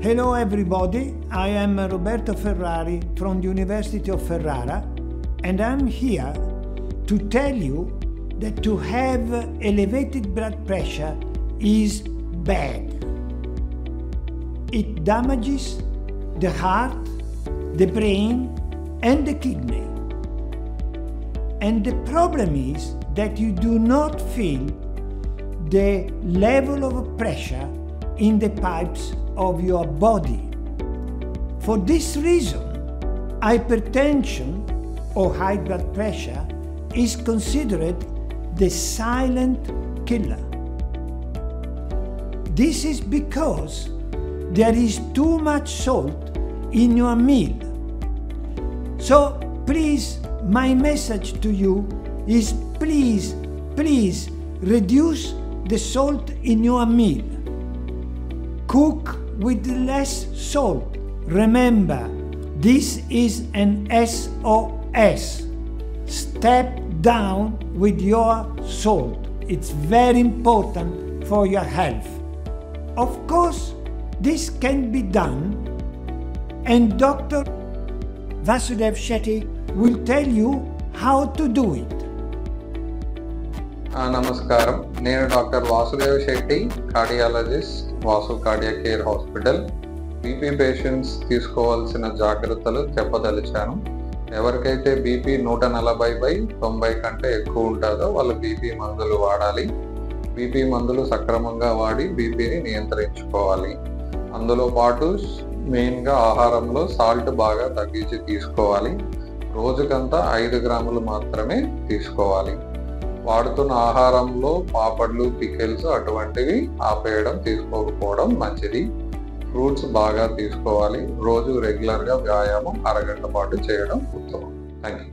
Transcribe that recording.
Hello everybody, I am Roberto Ferrari from the University of Ferrara, and I'm here to tell you that to have elevated blood pressure is bad. It damages the heart, the brain, and the kidney. And the problem is that you do not feel the level of pressure in the pipes of your body. For this reason, hypertension or high blood pressure is considered the silent killer. This is because there is too much salt in your meal. So please, my message to you is please reduce the salt in your meal. Cook with less salt. Remember, this is an SOS. Step down with your salt. It's very important for your health. Of course, this can be done, and Dr. Vasudev Shetty will tell you how to do it. నమస్కారం, నేను doctor Vasudev Shetty, cardiologist, Vasu cardia care hospital. BP patients తీసుకోవాల్సిన జాగ్రత్తలు చెప్పదలిచాను. ఎవరికైతే BP 140/90 కంటే ఎక్కువ ఉంటుందో వాళ్ళు BP మందులు వాడాలి. బీపీ మందులు సక్రమంగా వాడి బీపీని నియంత్రించుకోవాలి. అందులో పాటు మెయిన్గా ఆహారంలో సాల్ట్ బాగా తగ్గించి తీసుకోవాలి. రోజుకంతా 5 గ్రాములు మాత్రమే తీసుకోవాలి. వాడుతున్న ఆహారంలో పాపడ్లు, పికిల్స్ అటువంటివి ఆపేయడం, తీసుకోకపోవడం మంచిది. ఫ్రూట్స్ బాగా తీసుకోవాలి. రోజు రెగ్యులర్గా వ్యాయామం అరగంట పాటు చేయడం ఉత్తమం. Thank you.